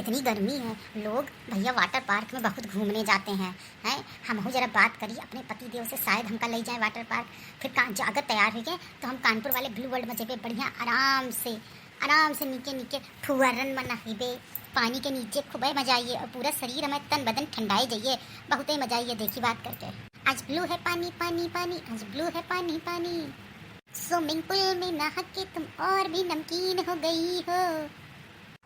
कितनी गर्मी है। लोग भैया वाटर पार्क में बहुत घूमने जाते हैं। हम जरा बात करिए अपने पति देव से, शायद हमका ले जाए वाटर पार्क। फिर अगर तैयार हो गए तो हम कानपुर वाले ब्लू वर्ल्ड मजे पे बढ़िया आराम से नीचे नीचे फुवारन में नहाइबे, पानी के नीचे खूब मजा आइए और पूरा शरीर हमें तन बदन ठंडाए जाइए, बहुत ही मजा आइए। देखी बात करके आज ब्लू है पानी पानी पानी, आज ब्लू है पानी पानी। स्विमिंग पूल में नहा के तुम और भी नमकीन हो गई हो।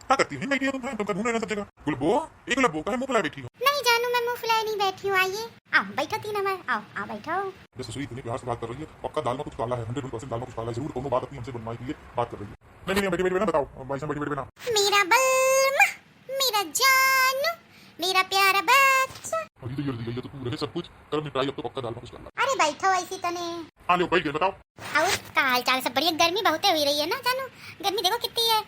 क्या करती है बैठी हो तुम ढूंढ रहे सब जगह। गुलबो एक गुलबो कहे मुंह फुलाए बैठी हो। नहीं जानू, मैं मुंह फुलाए नहीं बैठी हूँ। आइए आओ बैठो, तीन हमारे आओ बैठो। जैसे ससुरी इतनी प्यार से बात कर रही है, पक्का दाल में कुछ काला है, 100% दाल में कुछ काला है, जरूर कोनो बात अपनी हमसे बनवाई के लिए बात कर रही है। नहीं बैठी बैठी बताओ भाई साहब, बैठी बैठी ना। मेरा बलमा, मेरा जानू, मेरा प्यारा बच्चा। अभी तो ये दी गई है तो तू रहे सब कुछ कर निपटाई, अब तो पक्का दाल में कुछ काला। अरे बैठो ऐसी तने। आ लो बैठ गए, बताओ और का हाल चाल सब बढ़िया। गर्मी बहुत हुई रही है ना जानू, गर्मी देखो कितनी है,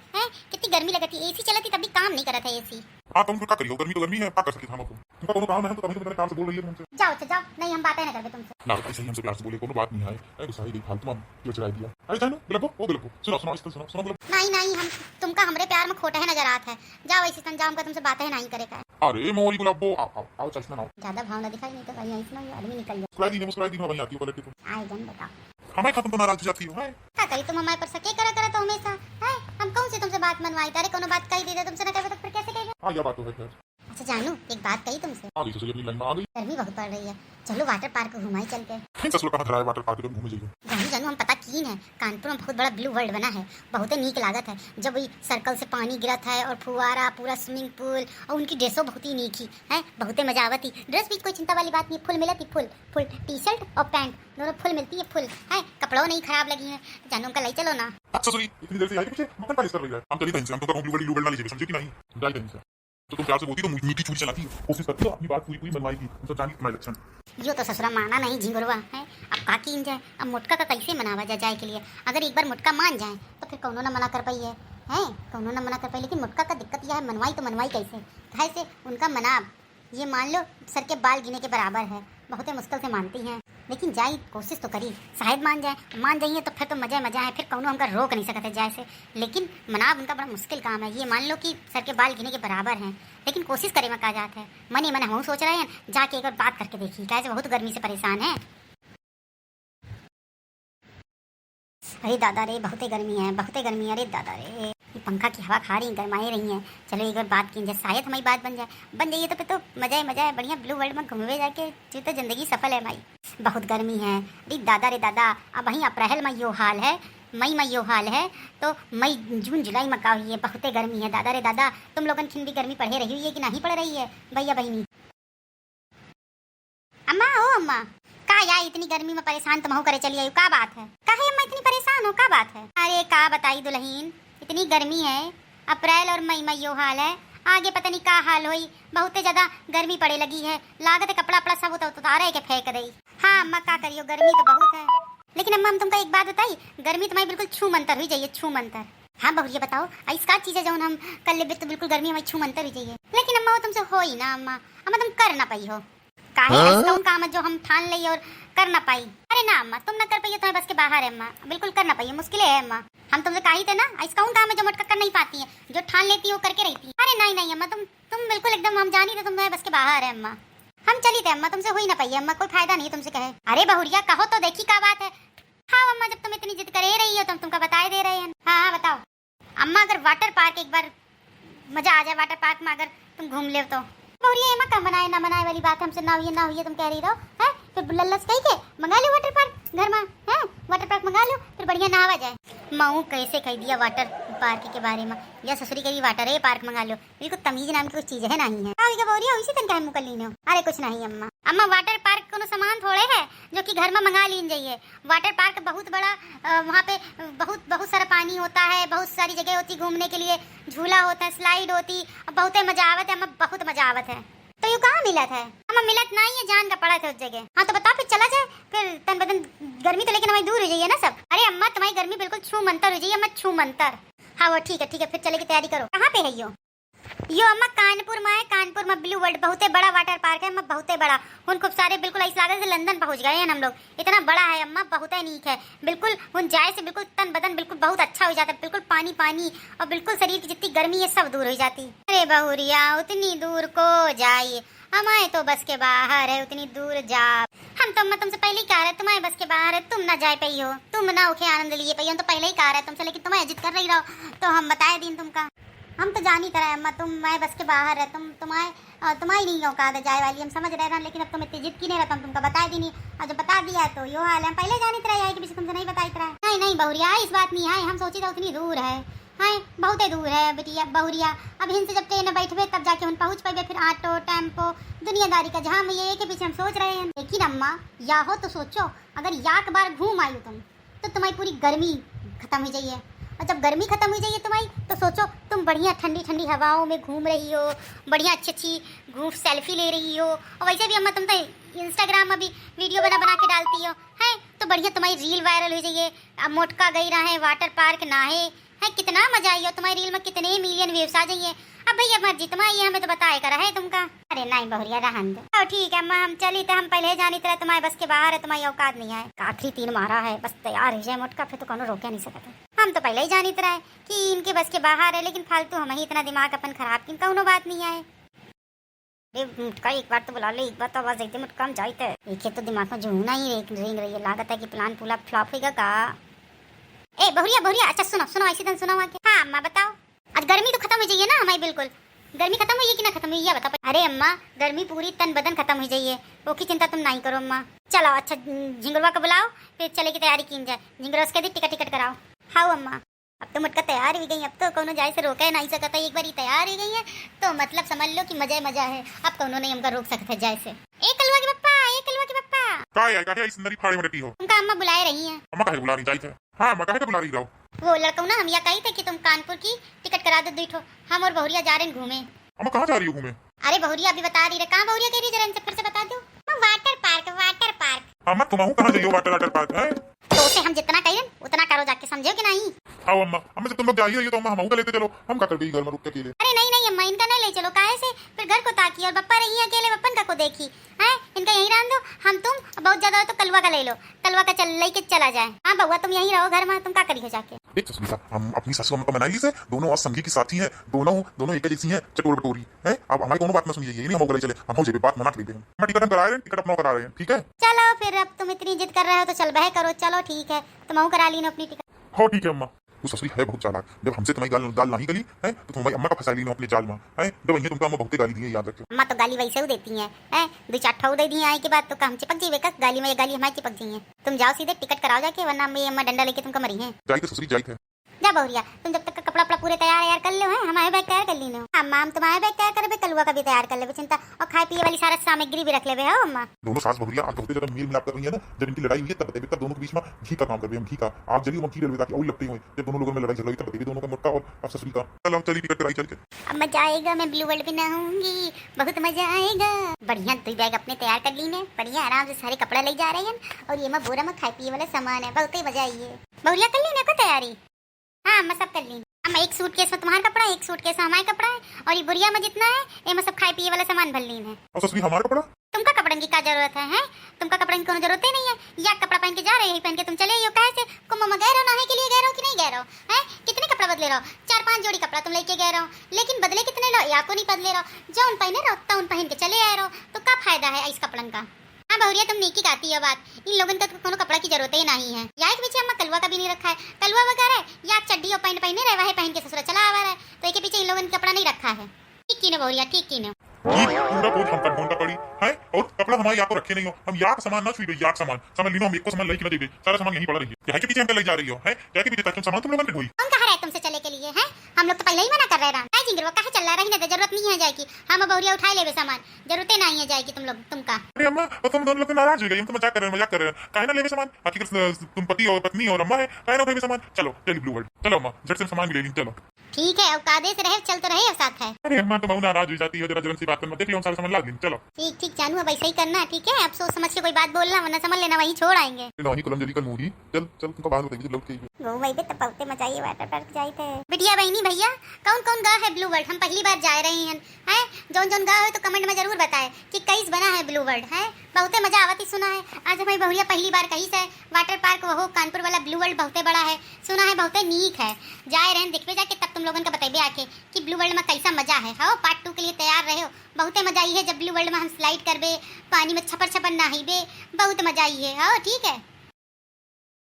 कितनी गर्मी लगती है। एसी चलती तभी काम नहीं कर रहा था एसी। हाँ तुम क्या करियो, गर्मी तो गर्मी है, क्या कर सकते हम आपको। तुमका कोनो काम है तो कभी काम से बोल रही है तुमसे। जाओ, नहीं हम बातें ना करबे तुमसे। ना ऐसे ही हमसे प्यार से बोले, कोनो बात नहीं है। अरे गुस्सा ही गई फालतू में क्यों चढ़ाई दिया। अरे जानो गुलबो ओ गुलबो, सुनो इस तरह सुनो गुलबो। नहीं हम तुमका हमरे प्यार में खोटा है नजर आता है। जाओ ऐसी तन, जाओ, हमका तुमसे बातें नहीं करेगा। अरे मोरी गुलबो आओ चल ना। ज्यादा भावना दिखाई नहीं तो वही ऐसे आदमी निकल जाए। मुस्कुराई दी वहीं आती हो पलट के तुम। आए जन बताओ हमें खत्म तो नाराज हो जाती हो है। क्या करी तुम हमारे पर सके करा तो हमेशा है। हम कौन से तुमसे बात मनवाई? अरे कोनो बात कही दे तुमसे ना करे तो फिर कैसे कहेगा? हाँ यह बात तो है खैर। अच्छा जानू, एक बात कही तुमसे। आ गई ससुरी अपनी लाइन में आ गई। गर्मी बहुत पड़ रही है, चलो वाटर पार्क घुमाई चल के। ससुर कहाँ धरा है वाटर पार्क में घूमे जाइए। जानू हम पता की है, कानपुर में बहुत बड़ा ब्लू वर्ल्ड बना है, बहुत ही नीक लागत है। जब वही सर्कल से पानी गिरत है और फुवारा पूरा स्विमिंग पूल, और उनकी ड्रेसों बहुत ही नीक ही है, बहुत ही मजा आवती। ड्रेस भी कोई चिंता वाली बात नहीं, फुल मिलती, फुल टी शर्ट और पैंट दोनों फुल मिलती है, फुल है। कपड़ों नहीं खराब लगी है। जानू का ले चलो ना। अच्छा ससुरी इतनी देर से आई के पीछे मक्खन पालिश कर रही है। हम चली तहीं से, हम तो ब्लू वर्ल्ड ना लीजिए, समझे कि नहीं। जाई तहीं से तो तुम प्यार से बोलती तो मीठी छुरी चलाती हो, कोशिश करती हो अपनी बात पूरी मनवाई की। तो जानी तुम्हारे लक्षण यो तो ससुरा माना नहीं झिंगुरवा है। अब का कीन जाए, अब मुटका का कैसे मनावा जाए के लिए। अगर एक बार मुटका मान जाए तो फिर कौनो ना मना कर पाई है कौनो ना मना कर पाई। लेकिन मुटका का दिक्कत यह है, मनवाई तो मनवाई कैसे? कैसे उनका मनाब ये मान लो सर के बाल गिने के बराबर है, बहुत ही मुश्किल से मानती हैं। लेकिन जाई कोशिश तो करी, शायद मान जाइए तो फिर तो मजा है, फिर कौनो हमका रोक नहीं सकते जाए से। लेकिन मनाब उनका बड़ा मुश्किल काम है। ये मान लो कि सर के बाल गिने के बराबर हैं, लेकिन कोशिश करे में कहा जाता है। मन हम सोच रहे हैं जाके एक बार बात करके देखिए, कैसे बहुत गर्मी से परेशान है। अरे दादा रे बहुत ही गर्मी है। अरे दादा रे ये पंखा की हवा खा रही, गरमाई रही हैं। चलो एक बार बात की जाए, शायद हमारी बात बन जाइए तो फिर तो मजा है बढ़िया ब्लू वर्ल्ड में घूमे जाके तो जिंदगी सफल है हमारी। बहुत गर्मी है रे दादा। अब वहीं अप्रैल में यो हाल है, मई में यो हाल है, तो मई जून जुलाई में का हुई है, बहुत ही गर्मी है दादा रे दादा। तुम लोगन खिन भी गर्मी पढ़े रही हुई है कि नहीं पढ़ रही है भैया बहनी? अम्मा का यार इतनी गर्मी में परेशान तुम करे चली आई, का बात है? काहे अम्मा इतनी परेशान हो, का बात है? अरे का बताई दुल्हीन, इतनी गर्मी है, अप्रैल और मई में यो हाल है, आगे पता नहीं का हाल होई। बहुत ज्यादा गर्मी पड़े लगी है, लागत है कपड़ा अपड़ा सब उतारे के फेंक दई। हाँ अम्मा का करियो, गर्मी तो बहुत है। लेकिन अम्मा हम तुमको एक बात बताई, गर्मी तुम्हारी बिल्कुल छू मंतर हुई जाइए, छू मंतर। हाँ बहुरिया बताओ इसका चीज है जो हम कर ले तो बिल्कुल गर्मी हमारी छू मंतर हुई जाइए। लेकिन अम्मा वो तुमसे हो ही ना अम्मा तुम कर ना पाई हो। काहे ऐसा काम जो हम ठान ली और कर ना पाई? अरे ना अम्मा तुम ना कर पाई, तुम्हारे बस के बाहर है अम्मा, बिल्कुल कर ना पाई, मुश्किल है अम्मा। हम तुमसे कही थे ना ऐसा काम है जो मटका कर नहीं पाती है, जो ठान लेती है वो करके रहती है। अरे नहीं अम्मा तुम बिल्कुल एकदम, हम जानी थे तुम्हारे बस के बाहर है अम्मा। हम चली थे अम्मा, तुमसे हो ही ना पाई अम्मा, कोई फायदा नहीं तुमसे कहे। अरे बहुरिया कहो तो देखी क्या बात है। हाँ अम्मा जब तुम इतनी जिद करे रही हो तो हम तुमको बताए दे रहे हैं। हाँ बताओ अम्मा, अगर वाटर पार्क एक बार मजा आ जाए, वाटर पार्क में अगर तुम घूम ले तो बहुरिया एमा का मनाए ना मनाए वाली बात हमसे ना हुई तुम कह रही रहो है। फिर लल्लस कही के मंगा लो वाटर पार्क घर में है, वाटर पार्क मंगा लो फिर बढ़िया नहावा जाए। मऊ कैसे कह दिया वाटर पार्क के बारे में, या ससुरी कही वाटर है पार्क मंगा लो, बिल्कुल तमीज नाम की कुछ चीज है नहीं है। उसी दिन क्या मुँह कर लीनो? अरे कुछ नहीं अम्मा वाटर पार्क कोनो सामान थोड़े है जो कि घर में मंगा लीन जाइए। वाटर पार्क बहुत बड़ा, वहाँ पे बहुत सारा पानी होता है, बहुत सारी जगह होती घूमने के लिए, झूला होता है, स्लाइड होती, बहुत मजा आवत है अम्मा, बहुत मजा आवत है। तो यू कहाँ मिलत है अम्मा? मिलत नहीं है, जान का पड़ा था उस जगह। हाँ तो बताओ फिर चला जाए, फिर तन बदन गर्मी तो लेकिन हमारी दूर हो जाइए ना सब। अरे अम्मा तुम्हारी गर्मी बिल्कुल छू मंतर हो जाइए अम्मा, छू मंतर। हाँ वो ठीक है फिर चले की तैयारी करो। कहाँ पे है यो? यो अम्मा कानपुर में ब्लू वर्ल्ड बहुते बड़ा वाटर पार्क है अम्मा, बहुते बड़ा। उन खूब सारे बिल्कुल ऐसा लागत से लंदन पहुंच गए हैं हम लोग, इतना बड़ा है अम्मा, बहुत नीक है। बिल्कुल उन जाए से बिल्कुल तन बदन बिल्कुल बहुत अच्छा हो जाता है, बिल्कुल पानी पानी, और बिल्कुल शरीर की जितनी गर्मी है सब दूर हो जाती। अरे बहुरिया उतनी दूर को जाइए, हमारे तो बस के बाहर है उतनी दूर जा। हम तो अम्मा तुमसे पहले ही कह रहे तुम्हारे बस के बाहर है, तुम ना जा पाई हो, तुम ना उखे आनंद लिए पाई, हम तो पहले ही कह रहे तुमसे, लेकिन तुम्हें जिद कर रही रहो तो हम बताए दिन तुमका। हम तो जानी तरह अम्मा तुम्हारे बस के बाहर है, तुम्हारी नहीं औकात है जाए वाली, हम समझ रहे हैं, लेकिन अब तुम इतनी जिद की नहीं रहता, हम तुमको बता दी नहीं, और जब बता दिया तो यो हाल है। पहले जानी तरह आई कि पीछे तुमसे नहीं बताई तरह। नहीं नहीं बहुरिया इस बात नहीं है, हम सोची था उतनी दूर है, बहुत दूर है बेटिया बहुरिया। अब इनसे जब ट्रेन में बैठे तब जाके हम पहुंच पाए, फिर ऑटो टेम्पो दुनियादारी का जहाँ ये के पीछे हम सोच रहे हैं। लेकिन अम्मा या हो तो सोचो, अगर याक बार घूम आई तुम तो तुम्हारी पूरी गर्मी खत्म हो जाइए, और जब गर्मी खत्म हो जाइए तुम्हारी तो सोचो तुम बढ़िया ठंडी ठंडी हवाओं में घूम रही हो, बढ़िया अच्छी अच्छी घूम सेल्फी ले रही हो, और वैसे भी अम्मा तुम तो इंस्टाग्राम में भी वीडियो बना के डालती हो, है तो बढ़िया तुम्हारी रील वायरल हो जाइए। अब मोटका गई रहे वाटर पार्क नहाए, है कितना मजा आई हो, तुम्हारी रील में कितने मिलियन व्यूज आ जाइए। अब भैया मर्जी तुम्हारी, हमें तो बताए करा है तुमका। अरे नहीं बहुरिया रहन दो, ठीक है अम्मा हम चली तो हम पहले जानी तरह तुम्हारे बस के बाहर है, तुम्हारी औकात नहीं है। आखिरी 3 मारा है बस तैयार हो जाए मोटका, फिर तो कौन रोके नहीं सकते। हम तो पहले ही जानी तरह है कि इनके बस के बाहर है, लेकिन फालतू हम ही इतना दिमाग अपन खराब की कौनो बात नहीं आए। मुटका एक बार तो बुला ले, एक बार तो आवाज देते मुटका हम जाते, एक तो दिमाग में झूमना ही रेंग रही है, लागत है कि प्लान पूरा फ्लॉप होगा का। ए बहुरिया अच्छा सुनो ऐसी दिन सुनो आके। हाँ अम्मा बताओ, आज गर्मी तो खत्म हो जाइए ना हमारी, बिल्कुल गर्मी खत्म हुई कि ना खत्म हुई ये बता। अरे अम्मा गर्मी पूरी तन बदन खत्म हो जाइए, वो की चिंता तुम नहीं करो अम्मा। चलो अच्छा झिंगुरवा को बुलाओ, फिर चले की तैयारी की जाए, झिंगुरवा उसके टिकट कराओ। हाँ अम्मा अब तो मुटका तैयार हो गई, अब तो कोनो जाए से रोका नहीं सकता, एक बार ही तैयार हो गई है तो मतलब समझ लो कि मजा है, अब कोनो नहीं हमका रोक सकता जाए से। एक कलवा के पप्पा का है सुंदरी फाड़े में रखी हो? उनका अम्मा बुलाए रही हैं। अम्मा काहे बुला रही जाई थे? हां अम्मा काहे बुला रही रहो? वो लड़का ना हम या कही थे कि तुम कानपुर की टिकट करा दो दुठो, हम और बहुरिया जा रहे हैं घूमे। अम्मा कहां जा रही हो घूमे? अरे बहुरिया अभी बता रही है, कहां बहुरिया कह रही जरा इनसे फिर से बता दो। Water park. अम्मा तुम कहां जाइयो वाटर पार्क है? तो उसे हम जितना कहें उतना करो जाके, समझे कि नहीं? आओ अम्मा जब तुम लोग जा ही रही हो तो अम्मा हमको लेते चलो, हम का कर गई घर में रुक के अकेले। अरे नहीं अम्मा इनका नहीं ले चलो, काहे से फिर घर को ताकी और बप्पा रही है अकेले, बप्पन का को देखी है, इनका यहीं रहने दो। हम तुम बहुत ज्यादा हो तो कलवा का ले लो, कलवा का चल लेके चला जाए। हाँ बउआ तुम यहीं रहो घर में, तुम क्या करी हो जाके। देख सुनीता हम अपनी सासू अम्मा को मना ली से, दोनों और संगी की साथी हैं, दोनों एक जैसी हैं, चटोर बटोरी है। अब हमारी कोनो बात ना सुनिए, ये नहीं हम चले, हम हो बात मना कर देते हैं। हम टिकट हम करा रहे हैं, टिकट अपना करा रहे हैं, ठीक है? चलो फिर अब तुम इतनी जिद कर रहे हो तो चल बह करो, चलो ठीक है तुम करा ली नो अपनी टिकट। हो ठीक है अम्मा, तू ससुरी है बहुत चालाक, जब हमसे तुम्हारी दाल नहीं गली है तो तुम्हारी अम्मा का फंसा ली अपने जाल में है, जब वही तुमको अम्मा बहुत गाली दी है, याद रखो। अम्मा तो गाली वैसे ही देती हैं, हैं 2-4 ठौ दे दी आई के बाद तो काम चिपक जीवे का गाली में, ये गाली हमारी चिपक जी है। तुम जाओ सीधे टिकट कराओ जाके, वरना मैं अम्मा डंडा लेके तुमको मरी है। जाई तो ससुरी जाई थे। जा बहुरिया तुम जब तक कपड़ा पूरे तैयार कर लो, है हमारे बैग तैयार कर ली नो। अम्मा हम तुम्हारे बैग तैयार करे, कलुआ का भी तैयार कर ले चिंता, और खाए पिए वाली सारा सामग्री भी रख ले हो अम्मा। दोनों सास बहुरिया आप बहुत ज्यादा मेल मिलाप कर रही है ना, जब इनकी लड़ाई हुई है तब बताइए, तब दोनों के बीच में घी का काम कर रहे हैं, घी का आप जरिए हम घी डलवे ताकि और लगते हुए जब दोनों लोगों में लड़ाई झगड़ा हुई तब बताइए दोनों का मोटा और अब ससुरी का। चलो चलिए टिकट कराई चल के। अब मजा आएगा, मैं ब्लू वर्ल्ड भी नहाऊंगी, बहुत मजा आएगा। बढ़िया 2 बैग अपने तैयार कर ली, बढ़िया आराम से सारे कपड़ा ले जा रहे हैं, और ये मैं बोरा में खाए पिए वाला सामान है, बहुत ही मजा आई है। बहुरिया कर ली ना तैयारी? हाँ मैं सब कर ली अम्मा, एक सूटकेस में तुम्हारा कपड़ा है, एक सूटकेस में हमारा कपड़ा है, और ये बुरिया में जितना है ये मैं सब खाए पिए वाला सामान भर ली है। और ससुरी हमारा कपड़ा? तुमका कपड़े की क्या जरूरत है? तुमका कपड़े की कोनो जरूरत ही नहीं है, या कपड़ा पहन के जा रहे हो, पहन के तुम चले हो, कहे से कुंभ में गए रहो, नहाने के लिए गए रहो कि नहीं गए रहो, हैं कितने कपड़ा बदले रहो? 4-5 जोड़ी कपड़ा तुम लेके गए रहो, लेकिन बदले कितने लो या को नहीं बदले रहो, जो उन पहने रहो तो उन पहन के चले आए रहो, तो क्या फायदा है इस कपड़न का? हाँ बहुरिया तुम नीकी कहती है बात, इन लोगों को तो कोनो कपड़ा की जरूरत ही नहीं है। या एक पीछे अम्मा कलवा का भी नहीं रखा है, कलवा वगैरह या चड्डी और पैंट पहने रहे, वही पहन के ससुरा चला आ रहा है, तो एक पीछे इन लोगों ने कपड़ा नहीं रखा है। ठीक की ना बहुरिया, ठीक की ना? पूरा बोझ हमका ढूंढना पड़ी है, और कपड़ा हमारे यहाँ को रखे नहीं हो, हम यहाँ का सामान ना छुई, यहाँ सामान समझ ली, हम एक को सामान लेके ना दे, सारा सामान यहीं पड़ा रही है, के पीछे हमको ले जा रही हो है, के पीछे तुम सामान तुम लोगों ने ढोई। कौन कह रहा है तुमसे चले के लिए है? हम लोग तो पहले ही मना कर रहे हैं, जिंगरवा कहे चल रहा है, रहने दे, जरूरत नहीं है जाएगी, हम बहुरिया उठा लेवे सामान, जरूरत नहीं है जाएगी तुमका। अरे अम्मा तुम दोनों लोग नाराज हो गए, हम तो मजाक कर रहे हैं, काहे ना लेवे सामान, हकीकत तुम पति और पत्नी और अम्मा है, काहे ना उठावे सामान। चलो चलिए ब्लू वर्ल्ड, चलो अम्मा झट से सामान भी ले ली, चलो। ठीक है, औकादे से रहे, चल तो रहे साथ है। अरे अम्मा तो बहु नाराज हो जाती है, जरा जलन सी बात करना, देख लो हम सारे समझ ला लेंगे, चलो। ठीक ठीक जानू, अब ऐसा ही करना है, ठीक है। अब सोच समझ के कोई बात बोलना, वरना समझ लेना वहीं छोड़ आएंगे। नहीं कलम जल्दी कर मूडी, चल चल तुमको बात बताइए लोग के। वो वही पे तब बहुते मचाइए, वाटर पार्क जाए थे। बिटिया बहनी भैया, कौन कौन गा है ब्लू वर्ल्ड? हम पहली बार जा रहे हैं, हैं? जोन जोन गा है तो कमेंट में जरूर बताए कि कैस बना है ब्लू वर्ल्ड, है? बहुते मजा आवती सुना है। आज हमारी बहुरिया पहली बार कहीं से वाटर पार्क वो कानपुर वाला ब्लू वर्ल्ड बहुते बड़ा है, सुना है बहुते नीक है। जाए रहन देखबे जाके, तब तुम लोगन का बतेबे आके कि ब्लू वर्ल्ड में कैसा मजा है। हो पार्ट 2 के लिए तैयार रहे हो। बहुते मजा आई है जब ब्लू वर्ल्ड में हम स्लाइड करबे, पानी में छपर छपर नहाइबे, बहुत मजा आई है। हो ठीक है।